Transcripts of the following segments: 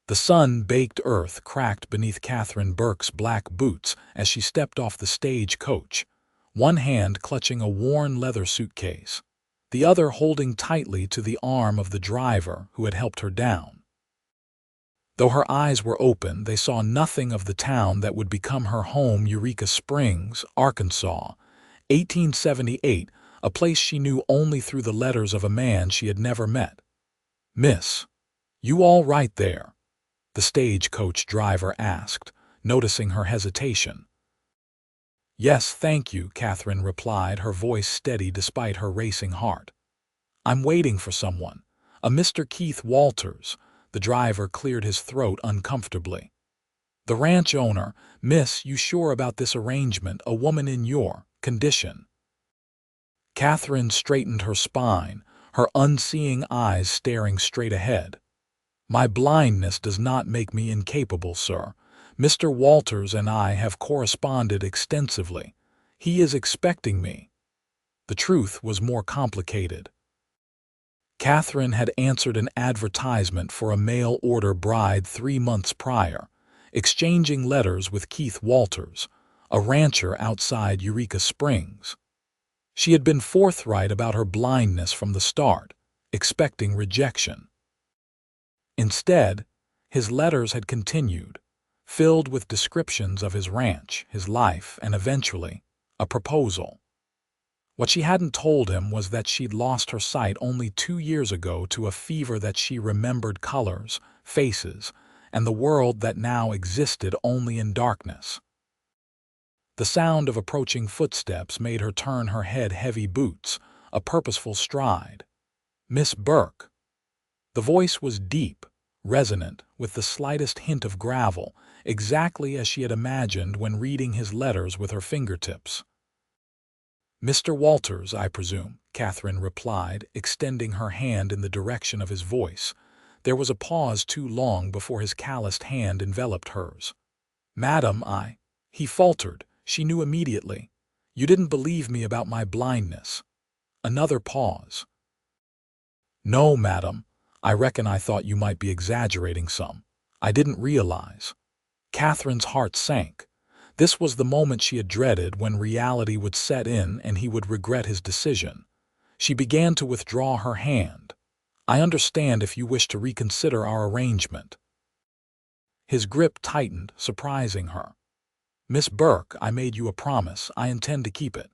The sun-baked earth cracked beneath Katherine Burke's black boots as she stepped off the stage coach, one hand clutching a worn leather suitcase, the other holding tightly to the arm of the driver who had helped her down. Though her eyes were open, they saw nothing of the town that would become her home, Eureka Springs, Arkansas, 1878, a place she knew only through the letters of a man she had never met. "Miss, you all right there?" the stagecoach driver asked, noticing her hesitation. "Yes, thank you," Katherine replied, her voice steady despite her racing heart. "I'm waiting for someone, a Mr. Keith Walters." The driver cleared his throat uncomfortably. "The ranch owner. Miss, you sure about this arrangement? A woman in your condition?" Katherine straightened her spine, her unseeing eyes staring straight ahead. "My blindness does not make me incapable, sir. Mr. Walters and I have corresponded extensively. He is expecting me." The truth was more complicated. Katherine had answered an advertisement for a mail-order bride 3 months prior, exchanging letters with Keith Walters, a rancher outside Eureka Springs. She had been forthright about her blindness from the start, expecting rejection. Instead, his letters had continued, filled with descriptions of his ranch, his life, and eventually, a proposal. What she hadn't told him was that she'd lost her sight only 2 years ago to a fever, that she remembered colors, faces, and the world that now existed only in darkness. The sound of approaching footsteps made her turn her head. Heavy boots, a purposeful stride. "Miss Burke." The voice was deep, resonant, with the slightest hint of gravel, exactly as she had imagined when reading his letters with her fingertips. "Mr. Walters, I presume," Katherine replied, extending her hand in the direction of his voice. There was a pause too long before his calloused hand enveloped hers. "Madam, he faltered. She knew immediately. "You didn't believe me about my blindness." Another pause. "No, madam. I reckon I thought you might be exaggerating some. I didn't realize." Katherine's heart sank. This was the moment she had dreaded, when reality would set in and he would regret his decision. She began to withdraw her hand. "I understand if you wish to reconsider our arrangement." His grip tightened, surprising her. "Miss Burke, I made you a promise. I intend to keep it."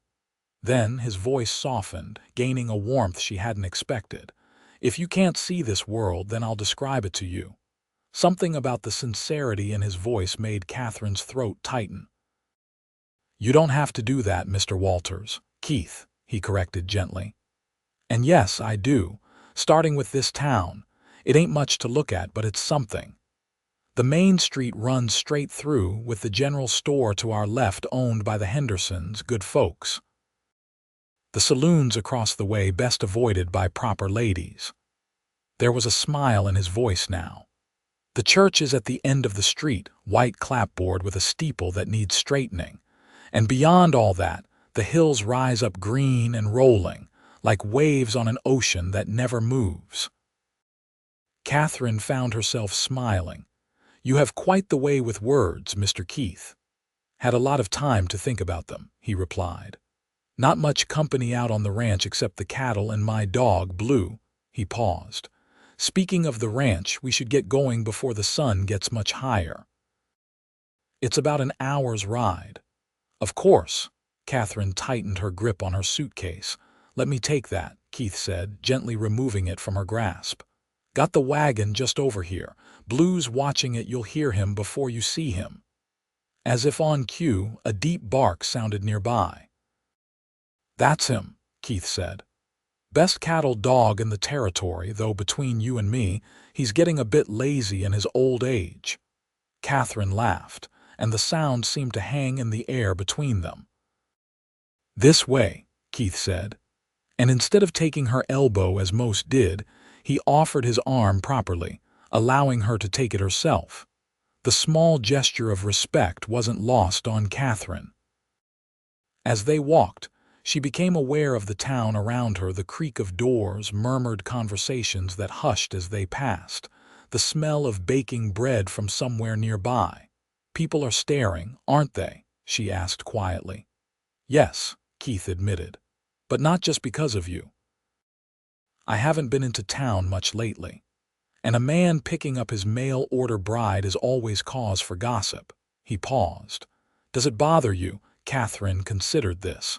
Then his voice softened, gaining a warmth she hadn't expected. "If you can't see this world, then I'll describe it to you." Something about the sincerity in his voice made Katherine's throat tighten. "You don't have to do that, Mr. Walters." "Keith," he corrected gently. "And yes, I do. Starting with this town. It ain't much to look at, but it's something. The main street runs straight through, with the general store to our left owned by the Hendersons, good folks. The saloons across the way best avoided by proper ladies." There was a smile in his voice now. "The church is at the end of the street, white clapboard with a steeple that needs straightening. And beyond all that, the hills rise up green and rolling, like waves on an ocean that never moves." Katherine found herself smiling. "You have quite the way with words, Mr. Keith." "Had a lot of time to think about them," he replied. "Not much company out on the ranch except the cattle and my dog, Blue." He paused. "Speaking of the ranch, we should get going before the sun gets much higher." "It's about an hour's ride." "Of course." Katherine tightened her grip on her suitcase. "Let me take that," Keith said, gently removing it from her grasp. "Got the wagon just over here. Blue's watching it. You'll hear him before you see him." As if on cue, a deep bark sounded nearby. "That's him," Keith said. "Best cattle dog in the territory, though between you and me, he's getting a bit lazy in his old age." Katherine laughed, and the sound seemed to hang in the air between them. "This way," Keith said, and instead of taking her elbow as most did, he offered his arm properly, allowing her to take it herself. The small gesture of respect wasn't lost on Katherine. As they walked, she became aware of the town around her, the creak of doors, murmured conversations that hushed as they passed, the smell of baking bread from somewhere nearby. "People are staring, aren't they?" she asked quietly. "Yes," Keith admitted. "But not just because of you. I haven't been into town much lately. And a man picking up his mail-order bride is always cause for gossip." He paused. "Does it bother you?" Katherine considered this.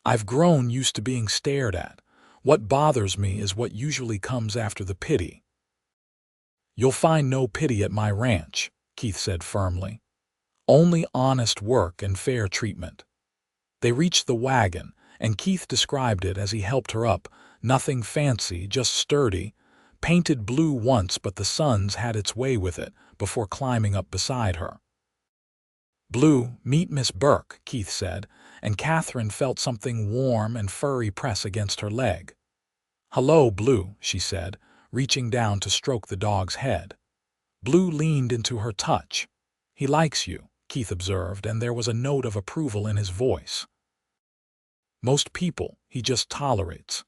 "I've grown used to being stared at. What bothers me is what usually comes after the pity." "You'll find no pity at my ranch," Keith said firmly. "Only honest work and fair treatment." They reached the wagon, and Keith described it as he helped her up. Nothing fancy, just sturdy. Painted blue once, but the sun's had its way with it before climbing up beside her. "Blue, meet Miss Burke," Keith said, and Katherine felt something warm and furry press against her leg. "Hello, Blue," she said, reaching down to stroke the dog's head. Blue leaned into her touch. "He likes you," Keith observed, and there was a note of approval in his voice. "Most people, he just tolerates."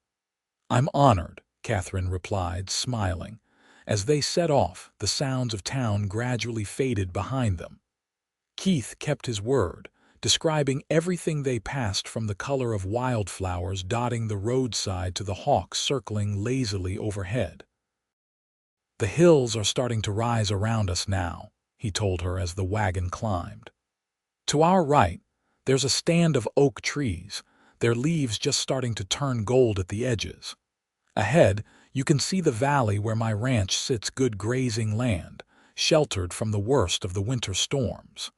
"I'm honored," Katherine replied, smiling. As they set off, the sounds of town gradually faded behind them. Keith kept his word, describing everything they passed, from the color of wildflowers dotting the roadside to the hawks circling lazily overhead. "The hills are starting to rise around us now," he told her as the wagon climbed. "To our right, there's a stand of oak trees, their leaves just starting to turn gold at the edges. Ahead, you can see the valley where my ranch sits, good grazing land, sheltered from the worst of the winter storms."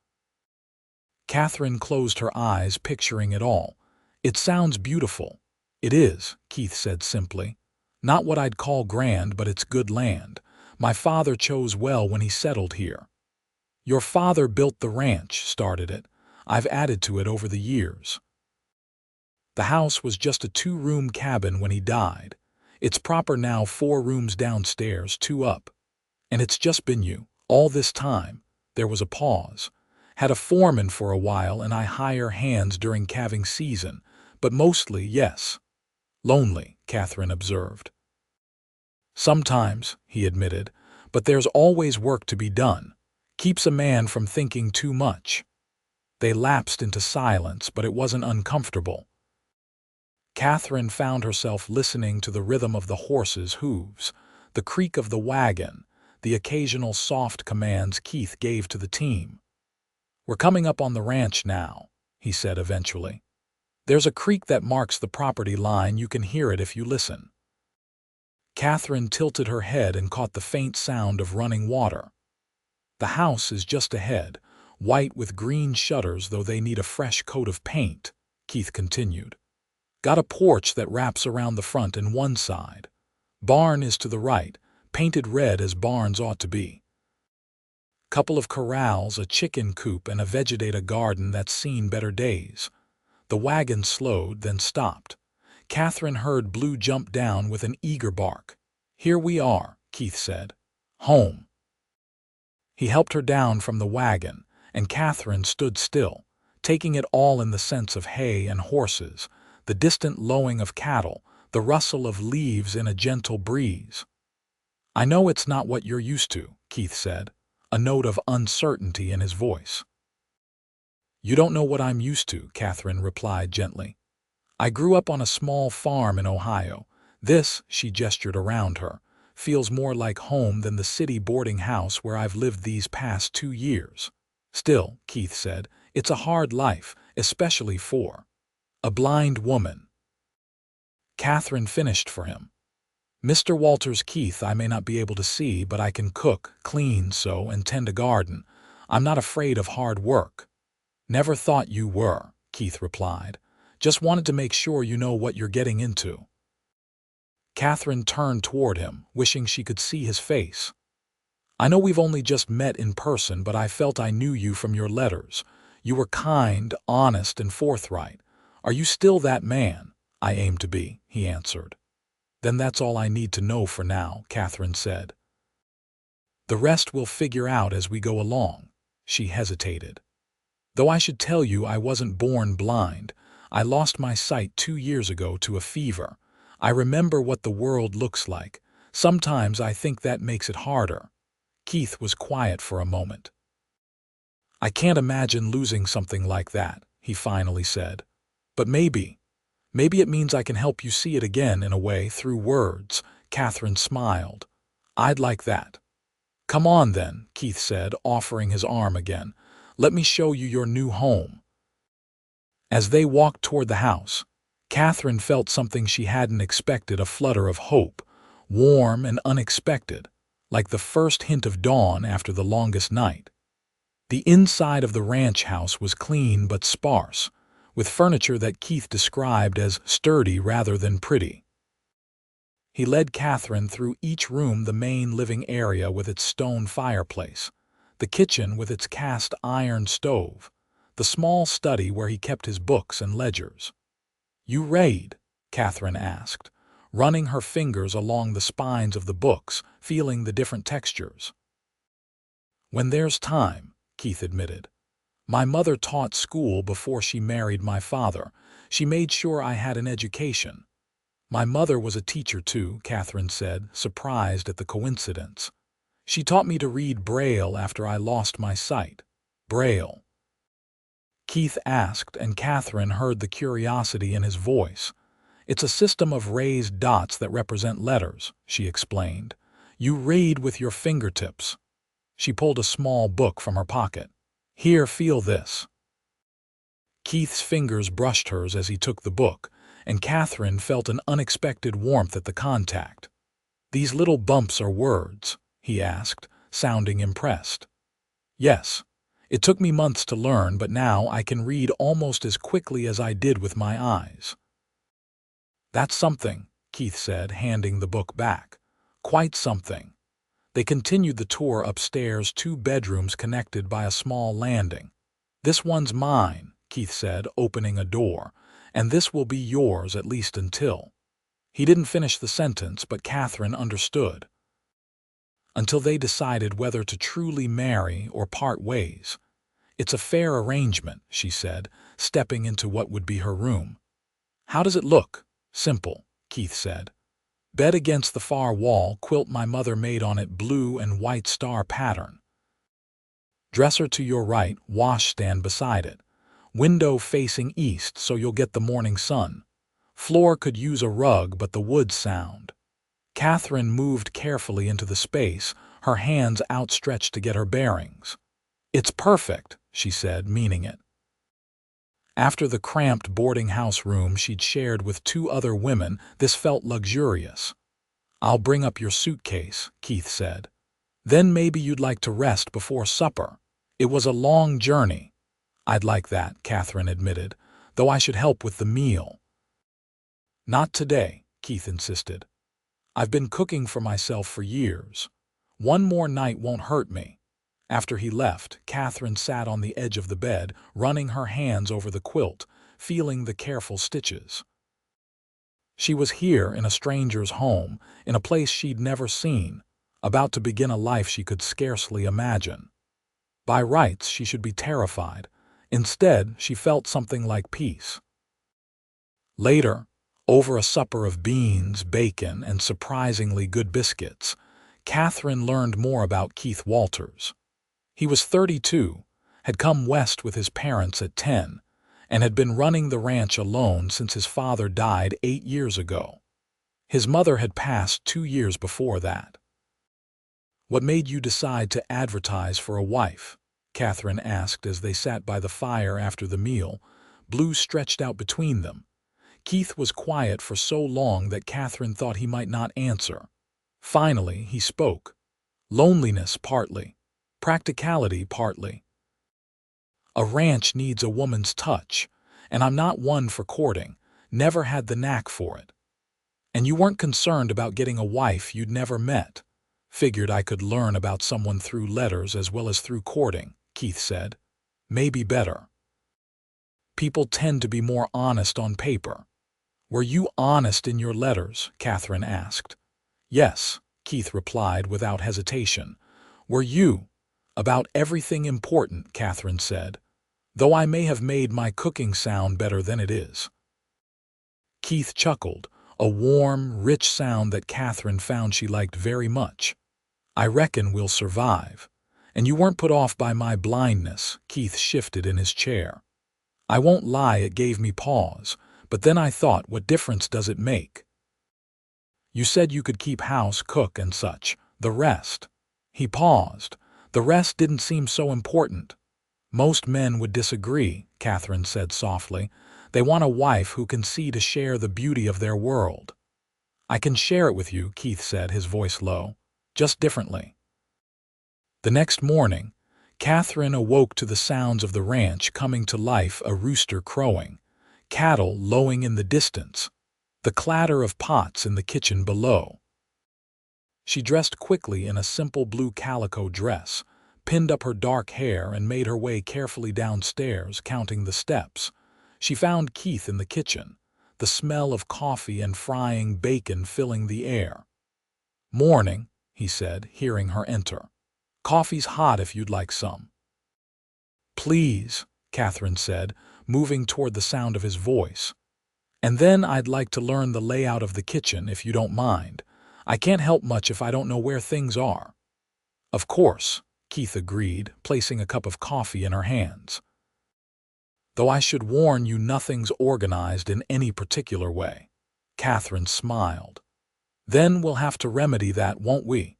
Katherine closed her eyes, picturing it all. "It sounds beautiful." "It is," Keith said simply. "Not what I'd call grand, but it's good land. My father chose well when he settled here." "Your father built the ranch, started it. I've added to it over the years." "The house was just a 2-room cabin when he died. It's proper now, 4 rooms downstairs, 2 up. And it's just been you, all this time." There was a pause. "Had a foreman for a while, and I hire hands during calving season, but mostly, yes." "Lonely," Katherine observed. "Sometimes," he admitted, "but there's always work to be done. Keeps a man from thinking too much." They lapsed into silence, but it wasn't uncomfortable. Katherine found herself listening to the rhythm of the horses' hooves, the creak of the wagon, the occasional soft commands Keith gave to the team. "We're coming up on the ranch now," he said eventually. "There's a creek that marks the property line. You can hear it if you listen." Katherine tilted her head and caught the faint sound of running water. "The house is just ahead, white with green shutters, though they need a fresh coat of paint," Keith continued. "Got a porch that wraps around the front and one side. Barn is to the right, painted red as barns ought to be. Couple of corrals, a chicken coop, and a vegetative garden that's seen better days." The wagon slowed, then stopped. Katherine heard Blue jump down with an eager bark. "Here we are," Keith said. "Home." He helped her down from the wagon, and Katherine stood still, taking it all in, the sense of hay and horses, the distant lowing of cattle, the rustle of leaves in a gentle breeze. "I know it's not what you're used to," Keith said, a note of uncertainty in his voice. "You don't know what I'm used to," Katherine replied gently. "I grew up on a small farm in Ohio. This," she gestured around her, "feels more like home than the city boarding house where I've lived these past 2 years. Still," Keith said, "it's a hard life, especially for a blind woman." Katherine finished for him. "Mr. Walters, Keith, I may not be able to see, but I can cook, clean, sew, and tend a garden. I'm not afraid of hard work." "Never thought you were," Keith replied. "Just wanted to make sure you know what you're getting into." Katherine turned toward him, wishing she could see his face. "I know we've only just met in person, but I felt I knew you from your letters. You were kind, honest, and forthright. Are you still that man?" "I aim to be," he answered. "Then that's all I need to know for now," Katherine said. "The rest we'll figure out as we go along." She hesitated. "Though I should tell you I wasn't born blind. I lost my sight 2 years ago to a fever. I remember what the world looks like. Sometimes I think that makes it harder." Keith was quiet for a moment. "I can't imagine losing something like that," he finally said. "But maybe it means I can help you see it again in a way through words." Katherine smiled. "I'd like that." "Come on then," Keith said, offering his arm again. "Let me show you your new home." As they walked toward the house, Katherine felt something she hadn't expected, a flutter of hope, warm and unexpected, like the first hint of dawn after the longest night. The inside of the ranch house was clean but sparse, with furniture that Keith described as sturdy rather than pretty. He led Katherine through each room: the main living area with its stone fireplace, the kitchen with its cast iron stove, the small study where he kept his books and ledgers. "You read?" Katherine asked, running her fingers along the spines of the books, feeling the different textures. "When there's time," Keith admitted. "My mother taught school before she married my father. She made sure I had an education." "My mother was a teacher too," Katherine said, surprised at the coincidence. "She taught me to read Braille after I lost my sight." "Braille?" Keith asked, and Katherine heard the curiosity in his voice. "It's a system of raised dots that represent letters," she explained. "You read with your fingertips." She pulled a small book from her pocket. "Here, feel this." Keith's fingers brushed hers as he took the book, and Katherine felt an unexpected warmth at the contact. "These little bumps are words?" he asked, sounding impressed. "Yes. It took me months to learn, but now I can read almost as quickly as I did with my eyes." "That's something," Keith said, handing the book back. "Quite something." They continued the tour upstairs, 2 bedrooms connected by a small landing. "This one's mine," Keith said, opening a door, "and this will be yours at least until—" He didn't finish the sentence, but Katherine understood. "Until they decided whether to truly marry or part ways. It's a fair arrangement," she said, stepping into what would be her room. "How does it look?" "Simple," Keith said. "Bed against the far wall, quilt my mother made on it, blue and white star pattern. Dresser to your right, washstand beside it. Window facing east so you'll get the morning sun. Floor could use a rug, but the wood sound." Katherine moved carefully into the space, her hands outstretched to get her bearings. "It's perfect," she said, meaning it. After the cramped boarding house room she'd shared with 2 other women, this felt luxurious. "I'll bring up your suitcase," Keith said. "Then maybe you'd like to rest before supper. It was a long journey." "I'd like that," Katherine admitted, "though I should help with the meal." "Not today," Keith insisted. "I've been cooking for myself for years. One more night won't hurt me." After he left, Katherine sat on the edge of the bed, running her hands over the quilt, feeling the careful stitches. She was here in a stranger's home, in a place she'd never seen, about to begin a life she could scarcely imagine. By rights, she should be terrified. Instead, she felt something like peace. Later, over a supper of beans, bacon, and surprisingly good biscuits, Katherine learned more about Keith Walters. He was 32, had come west with his parents at 10, and had been running the ranch alone since his father died 8 years ago. His mother had passed 2 years before that. "What made you decide to advertise for a wife?" Katherine asked as they sat by the fire after the meal, blue stretched out between them. Keith was quiet for so long that Katherine thought he might not answer. Finally, he spoke. "Loneliness partly. Practicality partly. A ranch needs a woman's touch, and I'm not one for courting, never had the knack for it." "And you weren't concerned about getting a wife you'd never met?" "Figured I could learn about someone through letters as well as through courting," Keith said. "Maybe better. People tend to be more honest on paper." "Were you honest in your letters?" Katherine asked. "Yes," Keith replied without hesitation. "Were you?" "About everything important," Katherine said, "though I may have made my cooking sound better than it is." Keith chuckled, a warm, rich sound that Katherine found she liked very much. "I reckon we'll survive. And you weren't put off by my blindness." Keith shifted in his chair. "I won't lie, it gave me pause, but then I thought, what difference does it make? You said you could keep house, cook, and such. The rest." He paused. "The rest didn't seem so important." "Most men would disagree," Katherine said softly. "They want a wife who can see to share the beauty of their world." "I can share it with you," Keith said, his voice low. "Just differently." The next morning, Katherine awoke to the sounds of the ranch coming to life, a rooster crowing, cattle lowing in the distance, the clatter of pots in the kitchen below. She dressed quickly in a simple blue calico dress, pinned up her dark hair, and made her way carefully downstairs, counting the steps. She found Keith in the kitchen, the smell of coffee and frying bacon filling the air. "Morning," he said, hearing her enter. "Coffee's hot if you'd like some." "Please," Katherine said, moving toward the sound of his voice. "And then I'd like to learn the layout of the kitchen, if you don't mind. I can't help much if I don't know where things are." "Of course," Keith agreed, placing a cup of coffee in her hands. "Though I should warn you, nothing's organized in any particular way." Katherine smiled. "Then we'll have to remedy that, won't we?"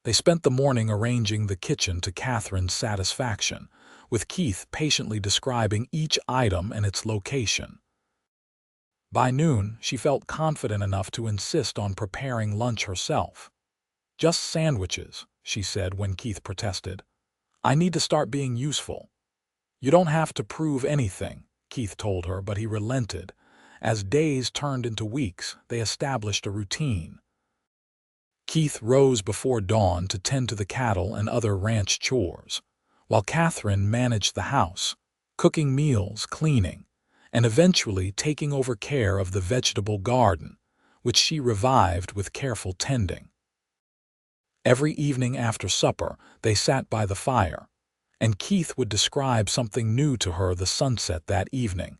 They spent the morning arranging the kitchen to Katherine's satisfaction, with Keith patiently describing each item and its location. By noon, she felt confident enough to insist on preparing lunch herself. "Just sandwiches," she said when Keith protested. "I need to start being useful." "You don't have to prove anything," Keith told her, but he relented. As days turned into weeks, they established a routine. Keith rose before dawn to tend to the cattle and other ranch chores, while Katherine managed the house, cooking meals, cleaning, and eventually taking over care of the vegetable garden, which she revived with careful tending. Every evening after supper, they sat by the fire, and Keith would describe something new to her: the sunset that evening,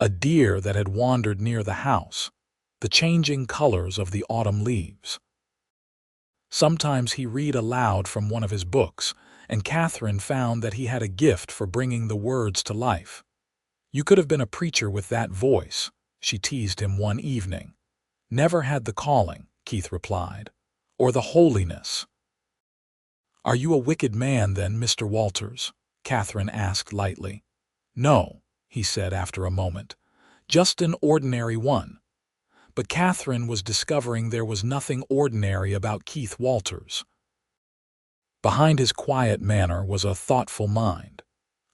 a deer that had wandered near the house, the changing colors of the autumn leaves. Sometimes he read aloud from one of his books, and Katherine found that he had a gift for bringing the words to life. "You could have been a preacher with that voice," she teased him one evening. "Never had the calling," Keith replied, "or the holiness." "Are you a wicked man then, Mr. Walters?" Katherine asked lightly. "No," he said after a moment, "just an ordinary one." But Katherine was discovering there was nothing ordinary about Keith Walters. Behind his quiet manner was a thoughtful mind,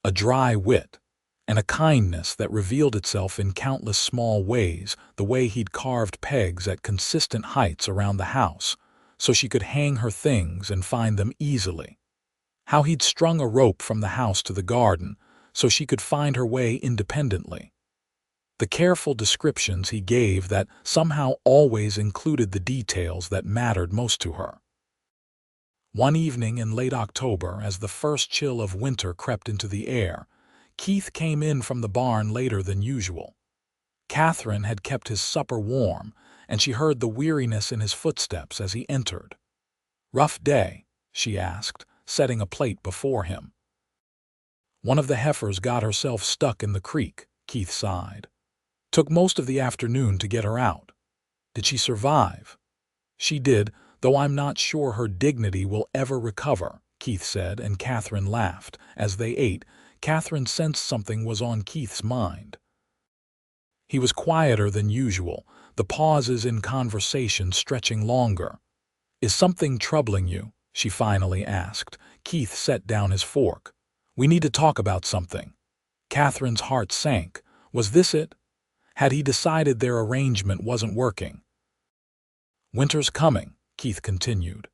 a dry wit, and a kindness that revealed itself in countless small ways: the way he'd carved pegs at consistent heights around the house, so she could hang her things and find them easily; how he'd strung a rope from the house to the garden, so she could find her way independently; the careful descriptions he gave that somehow always included the details that mattered most to her. One evening in late October, as the first chill of winter crept into the air, Keith came in from the barn later than usual. Katherine had kept his supper warm, and she heard the weariness in his footsteps as he entered. "Rough day?" she asked, setting a plate before him. "One of the heifers got herself stuck in the creek," Keith sighed. "Took most of the afternoon to get her out." "Did she survive?" "She did, though I'm not sure her dignity will ever recover," Keith said, and Katherine laughed. As they ate, Katherine sensed something was on Keith's mind. He was quieter than usual, the pauses in conversation stretching longer. "Is something troubling you?" she finally asked. Keith set down his fork. "We need to talk about something." Katherine's heart sank. Was this it? Had he decided their arrangement wasn't working? "Winter's coming," Keith continued.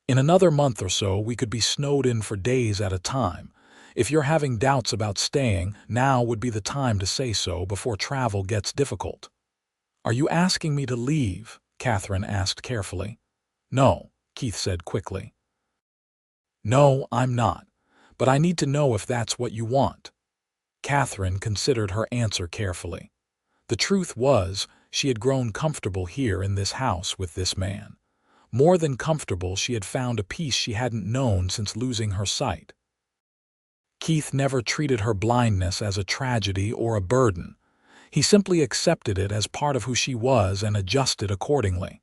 "In another month or so we could be snowed in for days at a time. If you're having doubts about staying, now would be the time to say so before travel gets difficult." "Are you asking me to leave?" Katherine asked carefully. "No," Keith said quickly. "No, I'm not. But I need to know if that's what you want." Katherine considered her answer carefully. The truth was, She had grown comfortable here in this house with this man. More than comfortable, she had found a peace she hadn't known since losing her sight. Keith never treated her blindness as a tragedy or a burden. He simply accepted it as part of who she was and adjusted accordingly.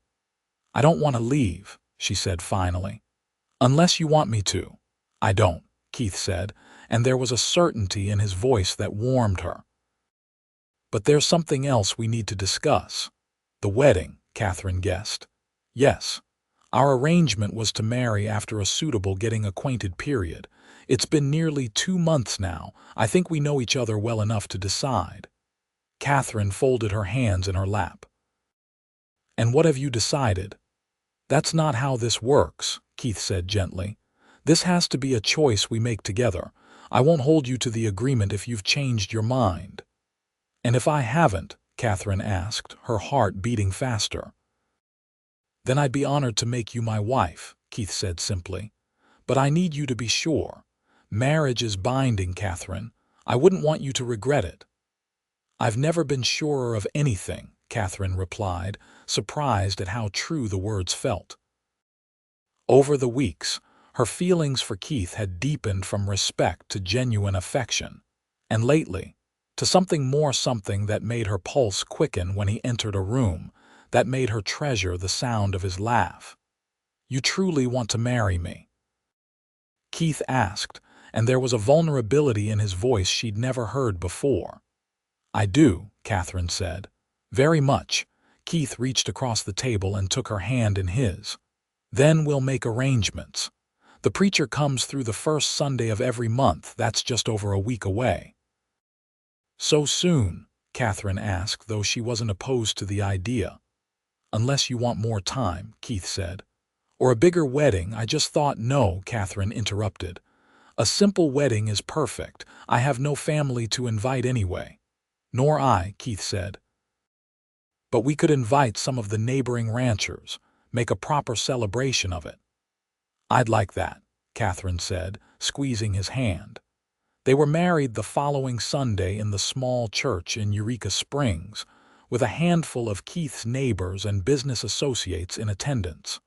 "I don't want to leave," she said finally. "Unless you want me to." "I don't," Keith said, and there was a certainty in his voice that warmed her. "But there's something else we need to discuss." "The wedding," Katherine guessed. "Yes. Our arrangement was to marry after a suitable getting-acquainted period. It's been nearly 2 months now. I think we know each other well enough to decide." Katherine folded her hands in her lap. "And what have you decided?" "That's not how this works," Keith said gently. "This has to be a choice we make together. I won't hold you to the agreement if you've changed your mind." "And if I haven't?" Katherine asked, her heart beating faster. "Then I'd be honored to make you my wife," Keith said simply. "But I need you to be sure. Marriage is binding, Katherine. I wouldn't want you to regret it." "I've never been surer of anything," Katherine replied, surprised at how true the words felt. Over the weeks, her feelings for Keith had deepened from respect to genuine affection, and lately, to something more, something that made her pulse quicken when he entered a room, that made her treasure the sound of his laugh. "You truly want to marry me?" Keith asked, and there was a vulnerability in his voice she'd never heard before. "I do," Katherine said. "Very much." Keith reached across the table and took her hand in his. "Then we'll make arrangements. The preacher comes through the first Sunday of every month. That's just over a week away." "So soon?" Katherine asked, though she wasn't opposed to the idea. "Unless you want more time," Keith said. "Or a bigger wedding. I just thought—" "No," Katherine interrupted. "A simple wedding is perfect. I have no family to invite anyway." "Nor I," Keith said. "But we could invite some of the neighboring ranchers, make a proper celebration of it." "I'd like that," Katherine said, squeezing his hand. They were married the following Sunday in the small church in Eureka Springs, with a handful of Keith's neighbors and business associates in attendance.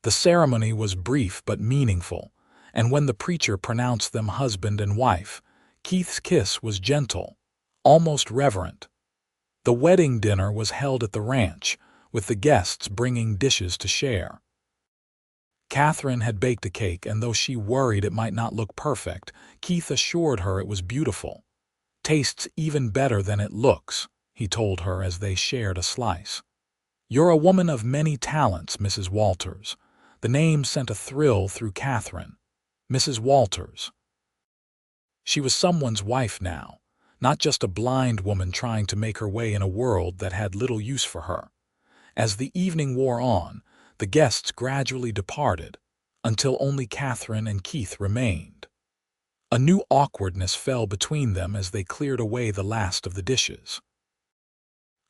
The ceremony was brief but meaningful, and when the preacher pronounced them husband and wife, Keith's kiss was gentle, almost reverent. The wedding dinner was held at the ranch, with the guests bringing dishes to share. Katherine had baked a cake, and though she worried it might not look perfect, Keith assured her it was beautiful. "Tastes even better than it looks," he told her as they shared a slice. "You're a woman of many talents, Mrs. Walters." The name sent a thrill through Katherine. Mrs. Walters. She was someone's wife now, not just a blind woman trying to make her way in a world that had little use for her. As the evening wore on, the guests gradually departed, until only Katherine and Keith remained. A new awkwardness fell between them as they cleared away the last of the dishes.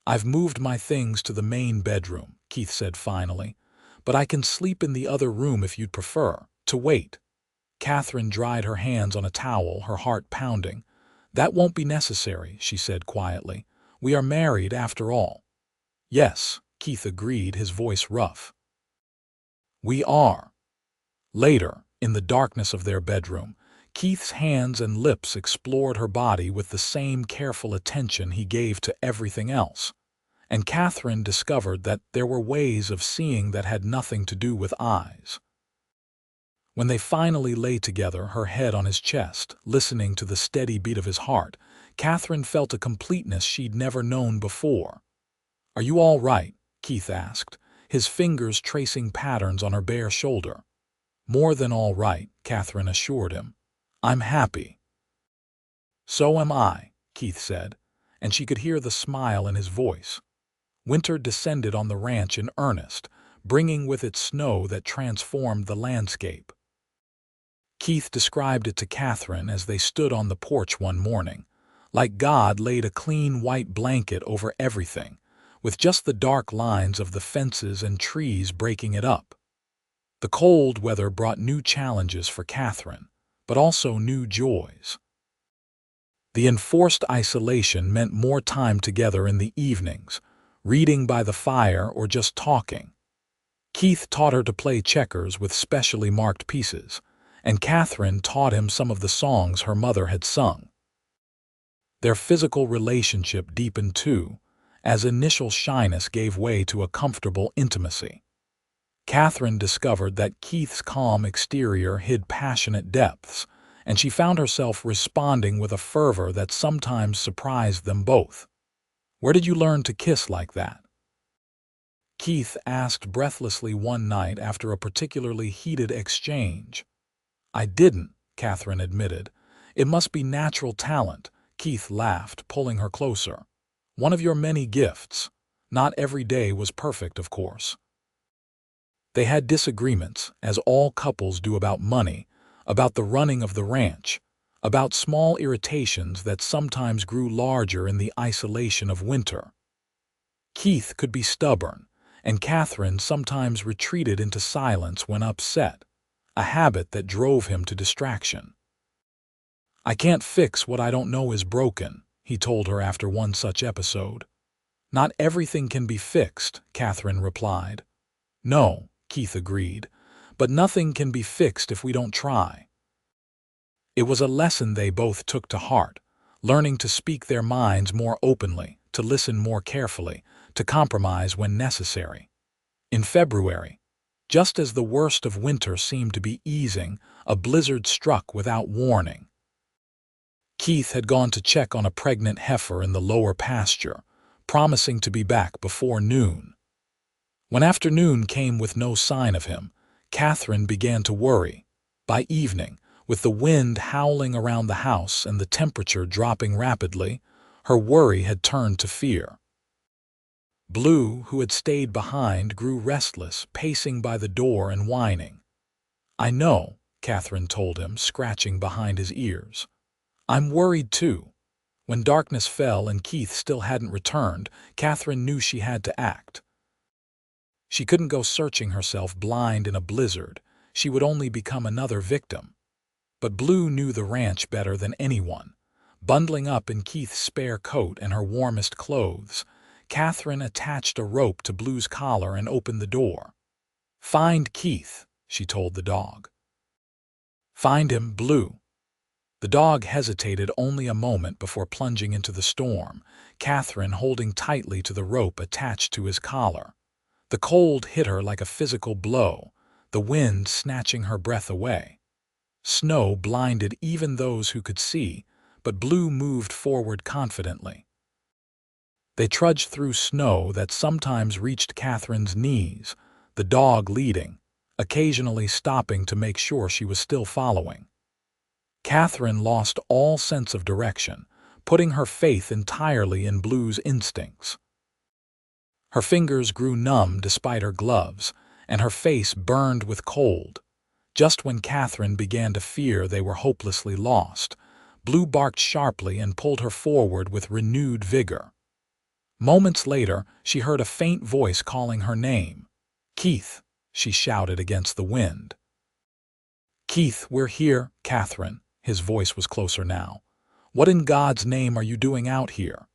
"I've moved my things to the main bedroom," Keith said finally, "but I can sleep in the other room if you'd prefer to wait." Katherine dried her hands on a towel, her heart pounding. "That won't be necessary," she said quietly. "We are married after all." "Yes," Keith agreed, his voice rough. "We are." Later, in the darkness of their bedroom, Keith's hands and lips explored her body with the same careful attention he gave to everything else, and Katherine discovered that there were ways of seeing that had nothing to do with eyes. When they finally lay together, her head on his chest, listening to the steady beat of his heart, Katherine felt a completeness she'd never known before. "Are you all right?" Keith asked, his fingers tracing patterns on her bare shoulder. "More than all right," Katherine assured him. "I'm happy." "So am I," Keith said, and she could hear the smile in his voice. Winter descended on the ranch in earnest, bringing with it snow that transformed the landscape. Keith described it to Katherine as they stood on the porch one morning, like God laid a clean white blanket over everything, with just the dark lines of the fences and trees breaking it up. The cold weather brought new challenges for Katherine, but also new joys. The enforced isolation meant more time together in the evenings, reading by the fire or just talking. Keith taught her to play checkers with specially marked pieces, and Katherine taught him some of the songs her mother had sung. Their physical relationship deepened too, as initial shyness gave way to a comfortable intimacy. Katherine discovered that Keith's calm exterior hid passionate depths, and she found herself responding with a fervor that sometimes surprised them both. "Where did you learn to kiss like that?" Keith asked breathlessly one night after a particularly heated exchange. "I didn't," Katherine admitted. "It must be natural talent." Keith laughed, pulling her closer. "One of your many gifts. Not every day was perfect, of course." They had disagreements, as all couples do, about money, about the running of the ranch, about small irritations that sometimes grew larger in the isolation of winter. Keith could be stubborn, and Katherine sometimes retreated into silence when upset, a habit that drove him to distraction. "I can't fix what I don't know is broken," he told her after one such episode. "Not everything can be fixed," Katherine replied. "No," Keith agreed, "but nothing can be fixed if we don't try." It was a lesson they both took to heart, learning to speak their minds more openly, to listen more carefully, to compromise when necessary. In February, just as the worst of winter seemed to be easing, a blizzard struck without warning. Keith had gone to check on a pregnant heifer in the lower pasture, promising to be back before noon. When afternoon came with no sign of him, Katherine began to worry. By evening, with the wind howling around the house and the temperature dropping rapidly, her worry had turned to fear. Blue, who had stayed behind, grew restless, pacing by the door and whining. "I know," Katherine told him, scratching behind his ears. "I'm worried too." When darkness fell and Keith still hadn't returned, Katherine knew she had to act. She couldn't go searching herself blind in a blizzard. She would only become another victim. But Blue knew the ranch better than anyone. Bundling up in Keith's spare coat and her warmest clothes, Katherine attached a rope to Blue's collar and opened the door. "Find Keith," she told the dog. "Find him, Blue." The dog hesitated only a moment before plunging into the storm, Katherine holding tightly to the rope attached to his collar. The cold hit her like a physical blow, the wind snatching her breath away. Snow blinded even those who could see, but Blue moved forward confidently. They trudged through snow that sometimes reached Katherine's knees, the dog leading, occasionally stopping to make sure she was still following. Katherine lost all sense of direction, putting her faith entirely in Blue's instincts. Her fingers grew numb despite her gloves, and her face burned with cold. Just when Katherine began to fear they were hopelessly lost, Blue barked sharply and pulled her forward with renewed vigor. Moments later, she heard a faint voice calling her name. "Keith," she shouted against the wind. "Keith, we're here, Katherine." His voice was closer now. "What in God's name are you doing out here?"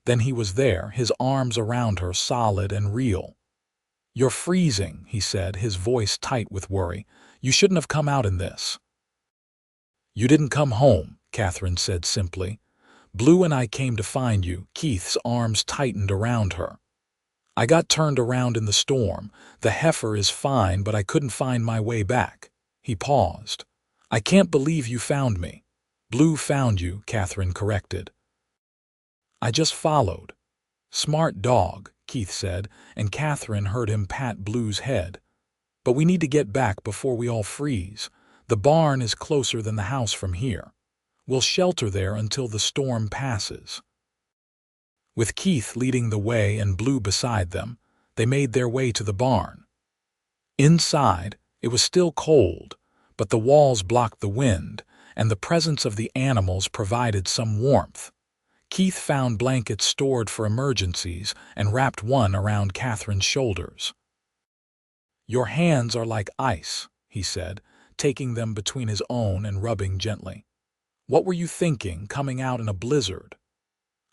Then he was there, his arms around her, solid and real. "You're freezing," he said, his voice tight with worry. "You shouldn't have come out in this." "You didn't come home," Katherine said simply. "Blue and I came to find you." Keith's arms tightened around her. "I got turned around in the storm. The heifer is fine, but I couldn't find my way back." He paused. "I can't believe you found me." "Blue found you," Katherine corrected. "I just followed." "Smart dog," Keith said, and Katherine heard him pat Blue's head. "But we need to get back before we all freeze. The barn is closer than the house from here. We'll shelter there until the storm passes." With Keith leading the way and Blue beside them, they made their way to the barn. Inside, it was still cold, but the walls blocked the wind, and the presence of the animals provided some warmth. Keith found blankets stored for emergencies and wrapped one around Katherine's shoulders. "Your hands are like ice," he said, taking them between his own and rubbing gently. What were you thinking, coming out in a blizzard?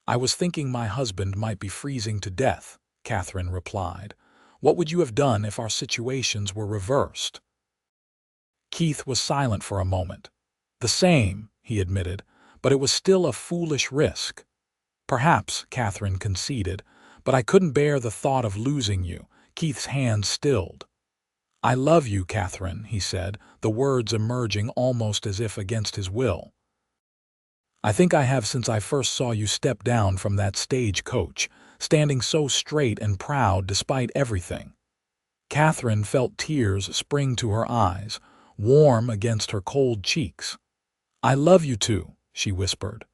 I was thinking my husband might be freezing to death, Katherine replied. What would you have done if our situations were reversed? Keith was silent for a moment. The same, he admitted, but it was still a foolish risk. Perhaps, Katherine conceded, but I couldn't bear the thought of losing you. Keith's hand stilled. I love you, Katherine, he said, the words emerging almost as if against his will. I think I have since I first saw you step down from that stagecoach, standing so straight and proud despite everything. Katherine felt tears spring to her eyes, warm against her cold cheeks. I love you too, she whispered.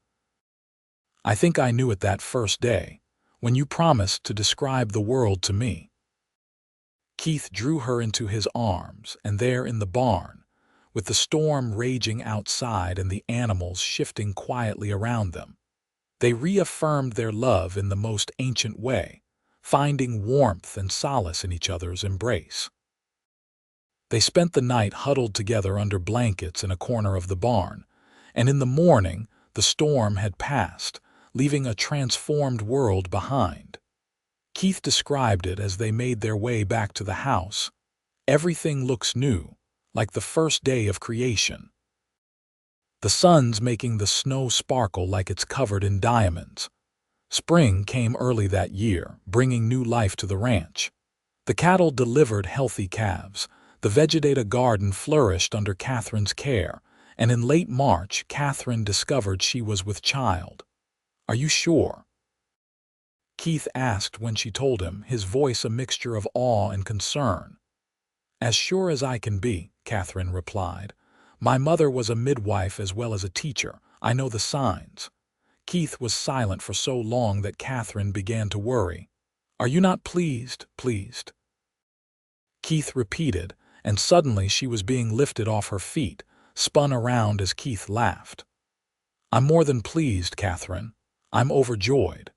I think I knew it that first day, when you promised to describe the world to me. Keith drew her into his arms, and there in the barn, with the storm raging outside and the animals shifting quietly around them, they reaffirmed their love in the most ancient way, finding warmth and solace in each other's embrace. They spent the night huddled together under blankets in a corner of the barn, and in the morning the storm had passed, leaving a transformed world behind. Keith described it as they made their way back to the house. Everything looks new, like the first day of creation. The sun's making the snow sparkle like it's covered in diamonds. Spring came early that year, bringing new life to the ranch. The cattle delivered healthy calves, the vegetative garden flourished under Katherine's care, and in late March, Katherine discovered she was with child. Are you sure? Keith asked when she told him, his voice a mixture of awe and concern. As sure as I can be, Katherine replied. My mother was a midwife as well as a teacher. I know the signs. Keith was silent for so long that Katherine began to worry. Are you not pleased? Keith repeated, and suddenly she was being lifted off her feet, spun around as Keith laughed. I'm more than pleased, Katherine. I'm overjoyed.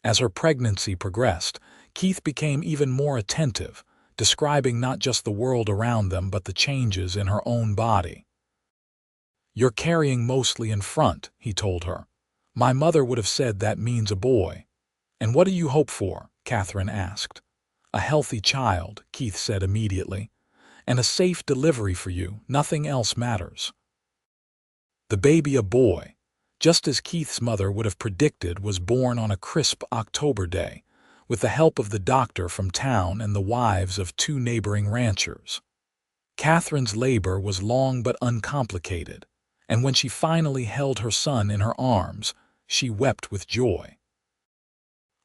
As her pregnancy progressed, Keith became even more attentive, describing not just the world around them but the changes in her own body. You're carrying mostly in front, he told her. My mother would have said that means a boy. And what do you hope for? Katherine asked. A healthy child, Keith said immediately. And a safe delivery for you, nothing else matters. The baby a boy, just as Keith's mother would have predicted, was born on a crisp October day, with the help of the doctor from town and the wives of 2 neighboring ranchers. Katherine's labor was long but uncomplicated, and when she finally held her son in her arms, she wept with joy.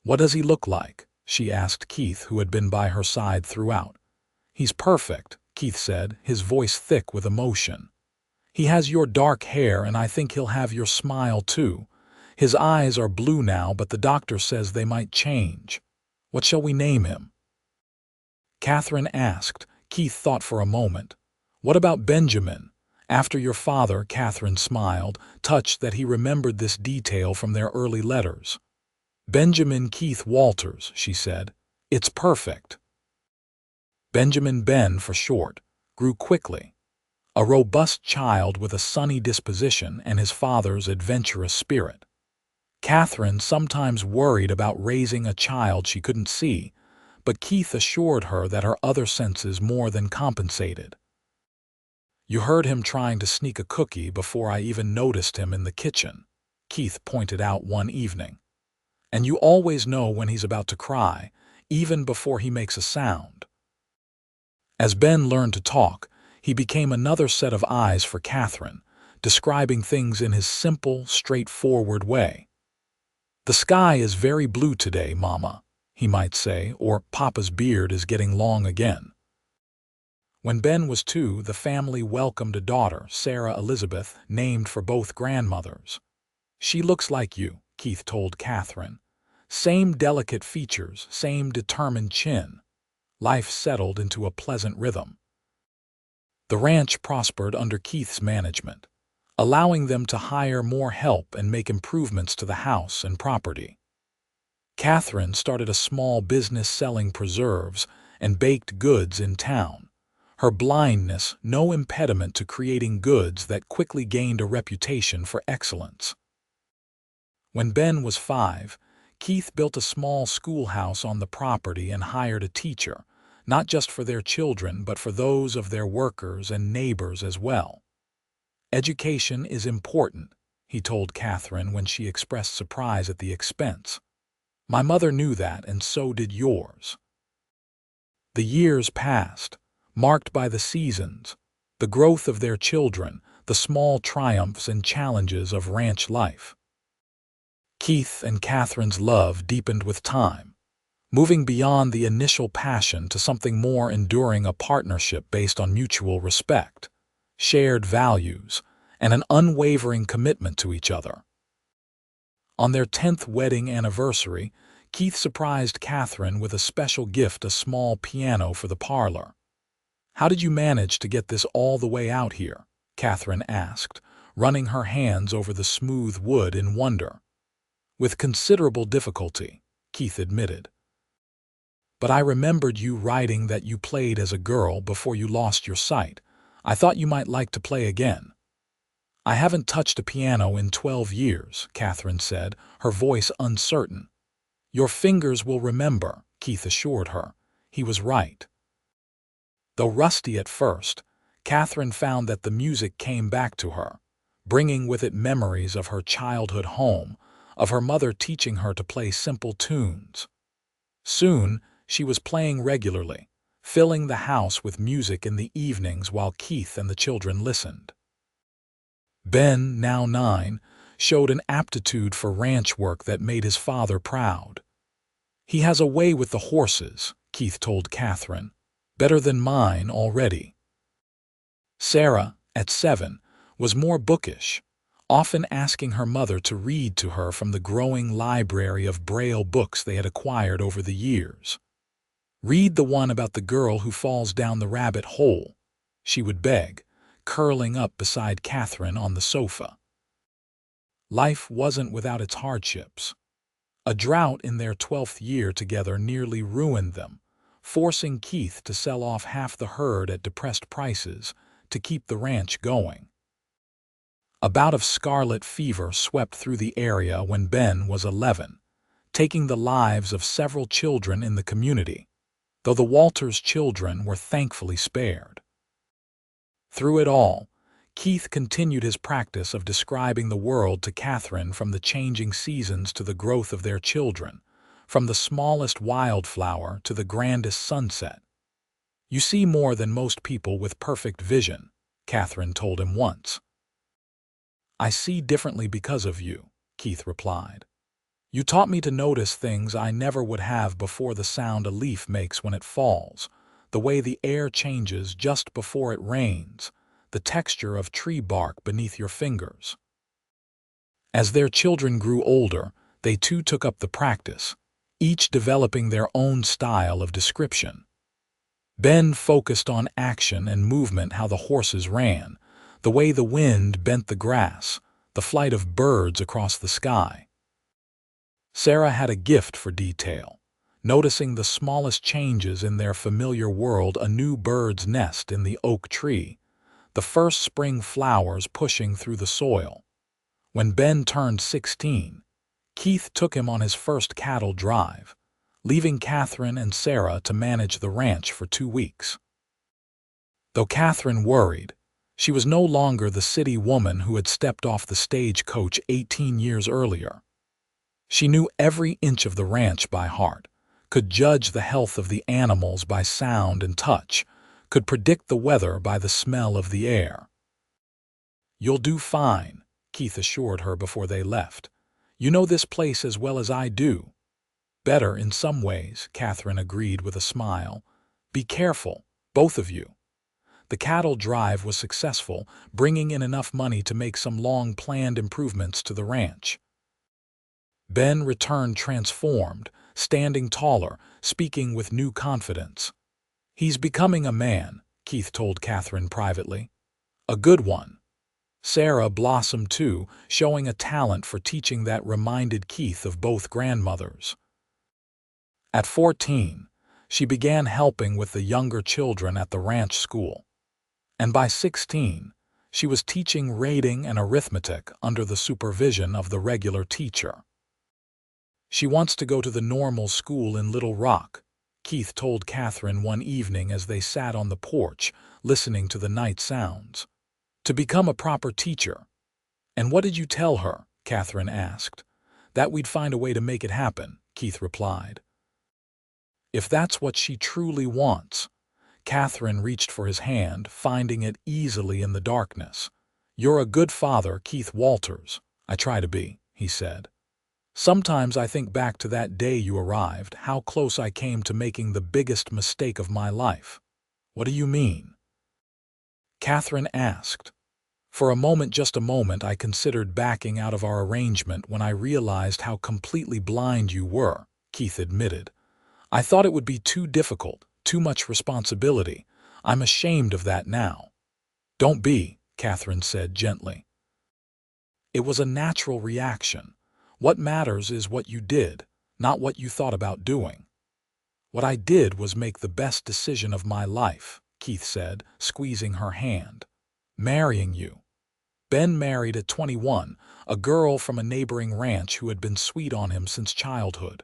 What does he look like? She asked Keith, who had been by her side throughout. He's perfect, Keith said, his voice thick with emotion. He has your dark hair, and I think he'll have your smile too. His eyes are blue now, but the doctor says they might change. What shall we name him? Katherine asked. Keith thought for a moment. What about Benjamin? After your father, Katherine smiled, touched that he remembered this detail from their early letters. Benjamin Keith Walters, she said. It's perfect. Benjamin, Ben for short, grew quickly. A robust child with a sunny disposition and his father's adventurous spirit. Katherine sometimes worried about raising a child she couldn't see, but Keith assured her that her other senses more than compensated. You heard him trying to sneak a cookie before I even noticed him in the kitchen, Keith pointed out one evening. And you always know when he's about to cry, even before he makes a sound. As Ben learned to talk, he became another set of eyes for Katherine, describing things in his simple, straightforward way. The sky is very blue today, Mama, he might say, or Papa's beard is getting long again. When Ben was 2, the family welcomed a daughter, Sarah Elizabeth, named for both grandmothers. She looks like you, Keith told Katherine. Same delicate features, same determined chin. Life settled into a pleasant rhythm. The ranch prospered under Keith's management, allowing them to hire more help and make improvements to the house and property. Katherine started a small business selling preserves and baked goods in town, her blindness no impediment to creating goods that quickly gained a reputation for excellence. When Ben was 5, Keith built a small schoolhouse on the property and hired a teacher, not just for their children but for those of their workers and neighbors as well. "Education is important," he told Katherine when she expressed surprise at the expense. "My mother knew that, and so did yours." The years passed, marked by the seasons, the growth of their children, the small triumphs and challenges of ranch life. Keith and Katherine's love deepened with time, moving beyond the initial passion to something more enduring, a partnership based on mutual respect, shared values, and an unwavering commitment to each other. On their 10th wedding anniversary, Keith surprised Katherine with a special gift, a small piano for the parlor. "How did you manage to get this all the way out here?" Katherine asked, running her hands over the smooth wood in wonder. "With considerable difficulty," Keith admitted. "But I remembered you writing that you played as a girl before you lost your sight. I thought you might like to play again." "I haven't touched a piano in 12 years, Katherine said, her voice uncertain. "Your fingers will remember," Keith assured her. He was right. Though rusty at first, Katherine found that the music came back to her, bringing with it memories of her childhood home, of her mother teaching her to play simple tunes. Soon, she was playing regularly, filling the house with music in the evenings while Keith and the children listened. Ben, now 9, showed an aptitude for ranch work that made his father proud. "He has a way with the horses," Keith told Katherine. "Better than mine already." Sarah, at 7, was more bookish, often asking her mother to read to her from the growing library of Braille books they had acquired over the years. "Read the one about the girl who falls down the rabbit hole," she would beg, curling up beside Katherine on the sofa. Life wasn't without its hardships. A drought in their 12th year together nearly ruined them, forcing Keith to sell off half the herd at depressed prices to keep the ranch going. A bout of scarlet fever swept through the area when Ben was 11, taking the lives of several children in the community, though the Walters children were thankfully spared. Through it all, Keith continued his practice of describing the world to Katherine, from the changing seasons to the growth of their children, from the smallest wildflower to the grandest sunset. "You see more than most people with perfect vision," Katherine told him once. "I see differently because of you," Keith replied. "You taught me to notice things I never would have before: the sound a leaf makes when it falls, the way the air changes just before it rains, the texture of tree bark beneath your fingers." As their children grew older, they too took up the practice, each developing their own style of description. Ben focused on action and movement: how the horses ran, the way the wind bent the grass, the flight of birds across the sky. Sarah had a gift for detail, noticing the smallest changes in their familiar world: a new bird's nest in the oak tree, the first spring flowers pushing through the soil. When Ben turned 16, Keith took him on his first cattle drive, leaving Katherine and Sarah to manage the ranch for 2 weeks. Though Katherine worried, she was no longer the city woman who had stepped off the stagecoach 18 years earlier. She knew every inch of the ranch by heart, could judge the health of the animals by sound and touch, could predict the weather by the smell of the air. "You'll do fine," Keith assured her before they left. "You know this place as well as I do." "Better in some ways," Katherine agreed with a smile. "Be careful, both of you." The cattle drive was successful, bringing in enough money to make some long-planned improvements to the ranch. Ben returned transformed, standing taller, speaking with new confidence. "He's becoming a man," Keith told Katherine privately. "A good one." Sarah blossomed too, showing a talent for teaching that reminded Keith of both grandmothers. At 14, she began helping with the younger children at the ranch school. And by 16, she was teaching reading and arithmetic under the supervision of the regular teacher. She wants to go to the normal school in Little Rock, Keith told Katherine one evening as they sat on the porch, listening to the night sounds. To become a proper teacher. And what did you tell her? Katherine asked. That we'd find a way to make it happen, Keith replied. If that's what she truly wants. Katherine reached for his hand, finding it easily in the darkness. You're a good father, Keith Walters. I try to be, he said. Sometimes I think back to that day you arrived, how close I came to making the biggest mistake of my life. What do you mean? Katherine asked. For a moment, just a moment, I considered backing out of our arrangement when I realized how completely blind you were, Keith admitted. I thought it would be too difficult, too much responsibility. I'm ashamed of that now. Don't be, Katherine said gently. It was a natural reaction. What matters is what you did, not what you thought about doing. What I did was make the best decision of my life, Keith said, squeezing her hand. Marrying you. Ben married at 21, a girl from a neighboring ranch who had been sweet on him since childhood.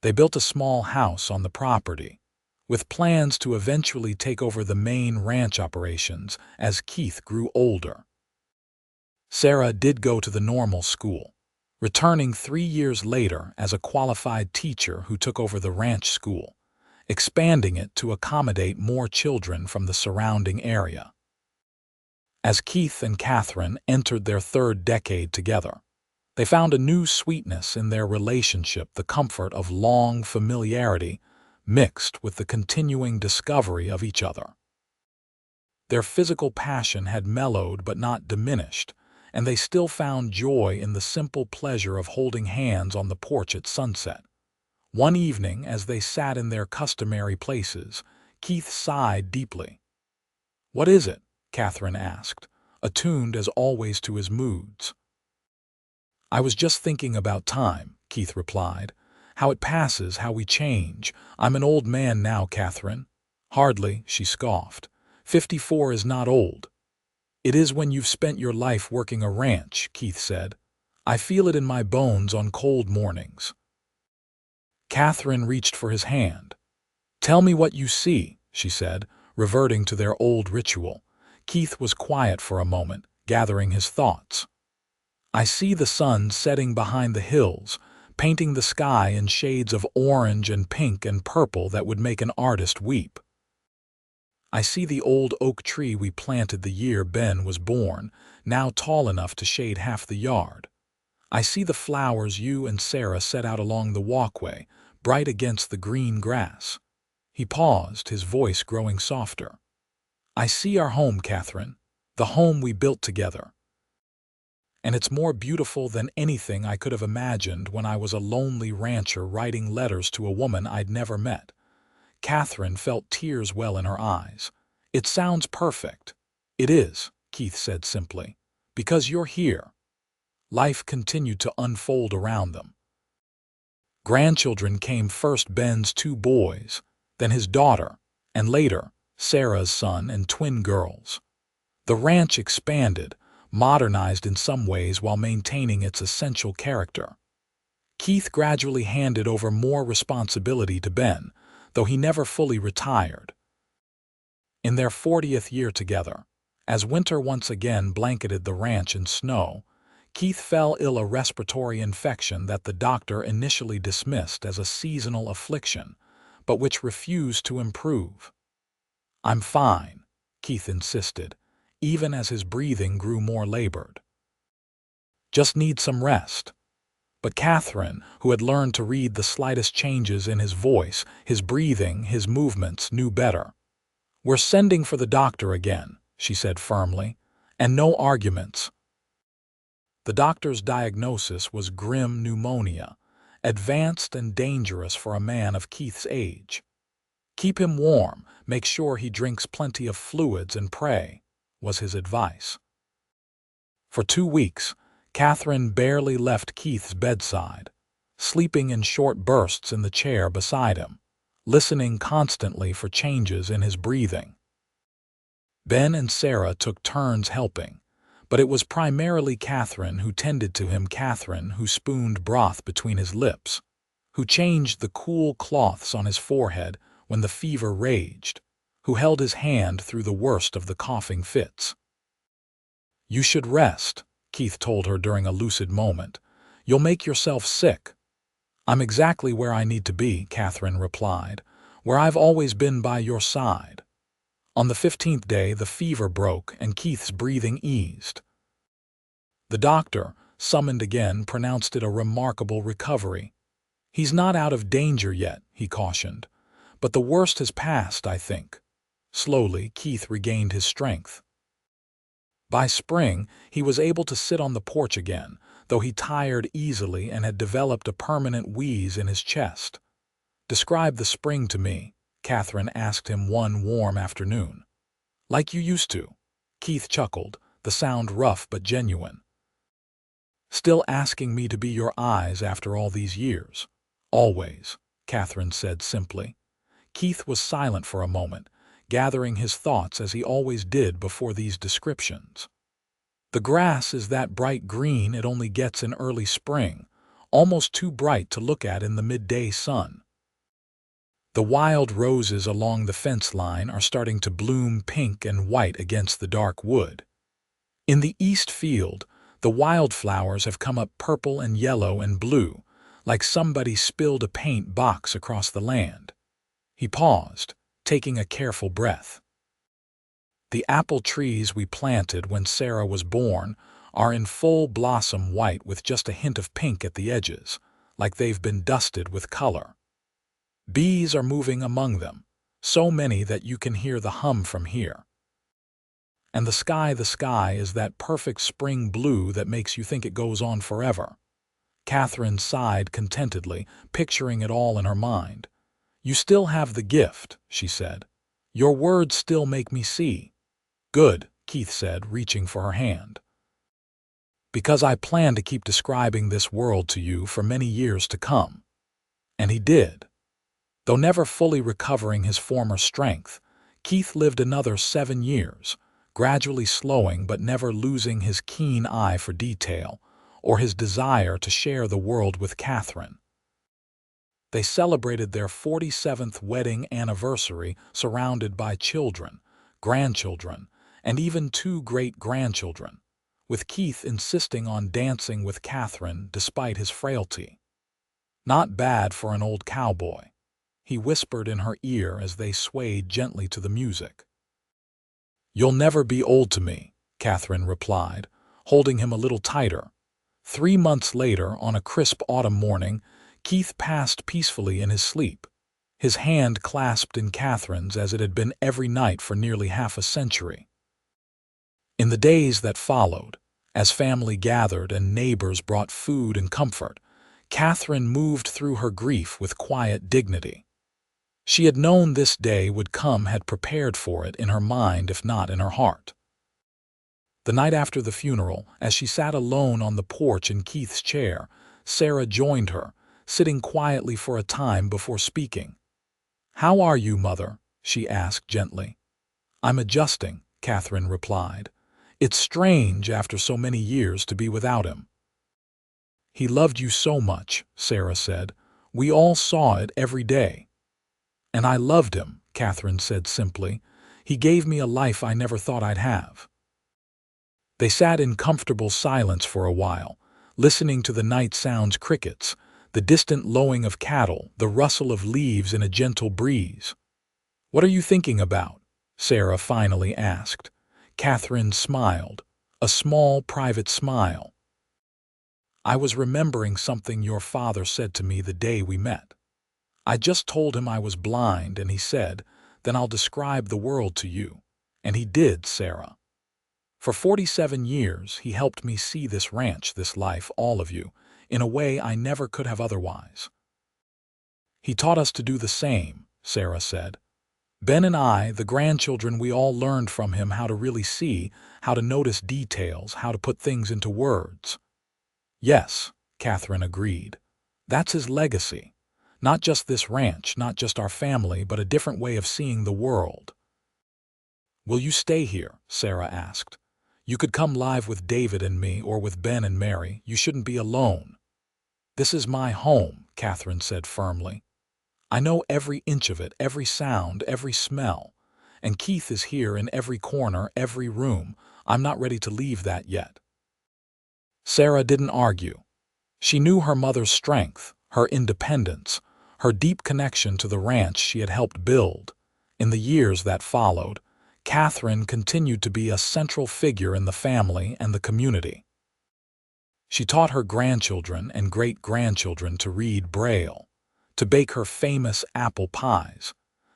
They built a small house on the property, with plans to eventually take over the main ranch operations as Keith grew older. Sarah did go to the normal school, returning 3 years later as a qualified teacher who took over the ranch school, expanding it to accommodate more children from the surrounding area. As Keith and Katherine entered their 3rd decade together, they found a new sweetness in their relationship, the comfort of long familiarity mixed with the continuing discovery of each other. Their physical passion had mellowed but not diminished, and they still found joy in the simple pleasure of holding hands on the porch at sunset. One evening, as they sat in their customary places, Keith sighed deeply. "What is it?" Katherine asked, attuned as always to his moods. "I was just thinking about time," Keith replied. "How it passes, how we change. I'm an old man now, Katherine." "Hardly," she scoffed. 54 is not old." "It is when you've spent your life working a ranch," Keith said. "I feel it in my bones on cold mornings." Katherine reached for his hand. "Tell me what you see," she said, reverting to their old ritual. Keith was quiet for a moment, gathering his thoughts. "I see the sun setting behind the hills, painting the sky in shades of orange and pink and purple that would make an artist weep. I see the old oak tree we planted the year Ben was born, now tall enough to shade half the yard. I see the flowers you and Sarah set out along the walkway, bright against the green grass." He paused, his voice growing softer. "I see our home, Katherine, the home we built together. And it's more beautiful than anything I could have imagined when I was a lonely rancher writing letters to a woman I'd never met." Katherine felt tears well in her eyes. "It sounds perfect." "It is," Keith said simply, "because you're here." Life continued to unfold around them. Grandchildren came first, Ben's 2 boys, then his daughter, and later, Sarah's son and twin girls. The ranch expanded, modernized in some ways while maintaining its essential character. Keith gradually handed over more responsibility to Ben, though he never fully retired. In their 40th year together, as winter once again blanketed the ranch in snow, Keith fell ill, a respiratory infection that the doctor initially dismissed as a seasonal affliction, but which refused to improve. "I'm fine," Keith insisted, even as his breathing grew more labored. "Just need some rest." But Katherine, who had learned to read the slightest changes in his voice, his breathing, his movements, knew better. "We're sending for the doctor again," she said firmly, "and no arguments." The doctor's diagnosis was grim pneumonia, advanced and dangerous for a man of Keith's age. "Keep him warm, make sure he drinks plenty of fluids and pray," was his advice. For 2 weeks, Katherine barely left Keith's bedside, sleeping in short bursts in the chair beside him, listening constantly for changes in his breathing. Ben and Sarah took turns helping, but it was primarily Katherine who tended to him, Katherine who spooned broth between his lips, who changed the cool cloths on his forehead when the fever raged, who held his hand through the worst of the coughing fits. "You should rest," Keith told her during a lucid moment. "You'll make yourself sick." "I'm exactly where I need to be," Katherine replied, "where I've always been, by your side." On the 15th day, the fever broke and Keith's breathing eased. The doctor, summoned again, pronounced it a remarkable recovery. "He's not out of danger yet," he cautioned, "but the worst has passed, I think." Slowly, Keith regained his strength. By spring, he was able to sit on the porch again, though he tired easily and had developed a permanent wheeze in his chest. "Describe the spring to me," Katherine asked him one warm afternoon. "Like you used to." Keith chuckled, the sound rough but genuine. "Still asking me to be your eyes after all these years?" "Always," Katherine said simply. Keith was silent for a moment, gathering his thoughts as he always did before these descriptions. "The grass is that bright green it only gets in early spring, almost too bright to look at in the midday sun. The wild roses along the fence line are starting to bloom pink and white against the dark wood. In the east field, the wildflowers have come up purple and yellow and blue, like somebody spilled a paint box across the land." He paused, taking a careful breath. "The apple trees we planted when Sarah was born are in full blossom, white with just a hint of pink at the edges, like they've been dusted with color. Bees are moving among them, so many that you can hear the hum from here. And the sky is that perfect spring blue that makes you think it goes on forever." Katherine sighed contentedly, picturing it all in her mind. "You still have the gift," she said. "Your words still make me see." "Good," Keith said, reaching for her hand. "Because I plan to keep describing this world to you for many years to come." And he did. Though never fully recovering his former strength, Keith lived another 7 years, gradually slowing but never losing his keen eye for detail, or his desire to share the world with Katherine. They celebrated their 47th wedding anniversary surrounded by children, grandchildren, and even 2 great-grandchildren, with Keith insisting on dancing with Katherine despite his frailty. "Not bad for an old cowboy," he whispered in her ear as they swayed gently to the music. "You'll never be old to me," Katherine replied, holding him a little tighter. 3 months later, on a crisp autumn morning, Keith passed peacefully in his sleep, his hand clasped in Katherine's as it had been every night for nearly half a century. In the days that followed, as family gathered and neighbors brought food and comfort, Katherine moved through her grief with quiet dignity. She had known this day would come, had prepared for it in her mind if not in her heart. The night after the funeral, as she sat alone on the porch in Keith's chair, Sarah joined her, sitting quietly for a time before speaking. "How are you, Mother?" she asked gently. "I'm adjusting," Katherine replied. "It's strange after so many years to be without him." "He loved you so much," Sarah said. "We all saw it every day." "And I loved him," Katherine said simply. "He gave me a life I never thought I'd have." They sat in comfortable silence for a while, listening to the night sounds: crickets, the distant lowing of cattle, the rustle of leaves in a gentle breeze. "What are you thinking about?" Sarah finally asked. Katherine smiled, a small, private smile. "I was remembering something your father said to me the day we met. I just told him I was blind, and he said, 'Then I'll describe the world to you.' And he did, Sarah. For 47 years, he helped me see this ranch, this life, all of you, in a way I never could have otherwise. He taught us to do the same," Sarah said. "Ben and I, the grandchildren, we all learned from him how to really see, how to notice details, how to put things into words." "Yes," Katherine agreed. "That's his legacy. Not just this ranch, not just our family, but a different way of seeing the world. "Will you stay here?" Sarah asked. "You could come live with David and me, or with Ben and Mary. You shouldn't be alone." "This is my home," Katherine said firmly. "I know every inch of it, every sound, every smell. And Keith is here in every corner, every room. I'm not ready to leave that yet." Sarah didn't argue. She knew her mother's strength, her independence, her deep connection to the ranch she had helped build. In the years that followed, Katherine continued to be a central figure in the family and the community. She taught her grandchildren and great-grandchildren to read Braille, to bake her famous apple pies,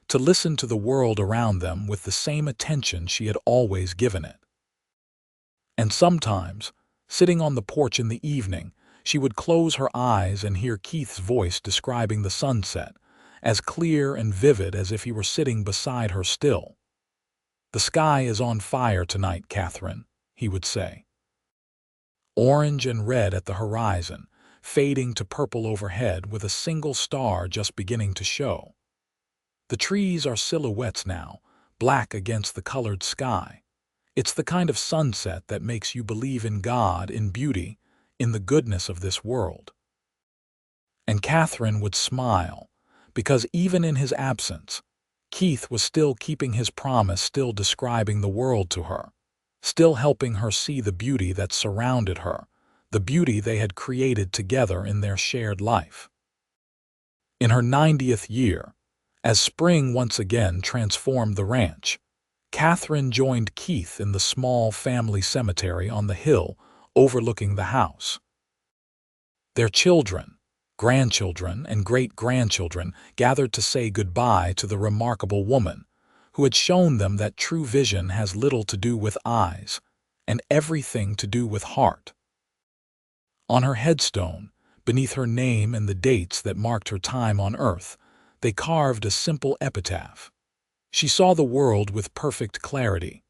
to listen to the world around them with the same attention she had always given it. And sometimes, sitting on the porch in the evening, she would close her eyes and hear Keith's voice describing the sunset, as clear and vivid as if he were sitting beside her still. "The sky is on fire tonight, Katherine," he would say. Orange and red at the horizon, fading to purple overhead with a single star just beginning to show. The trees are silhouettes now, black against the colored sky. It's the kind of sunset that makes you believe in God, in beauty, in the goodness of this world. And Katherine would smile, because even in his absence, Keith was still keeping his promise, still describing the world to her, still helping her see the beauty that surrounded her, the beauty they had created together in their shared life. In her 90th year, as spring once again transformed the ranch, Katherine joined Keith in the small family cemetery on the hill overlooking the house. Their children, grandchildren, and great-grandchildren gathered to say goodbye to the remarkable woman who had shown them that true vision has little to do with eyes and everything to do with heart. On her headstone, beneath her name and the dates that marked her time on earth, they carved a simple epitaph. She saw the world with perfect clarity,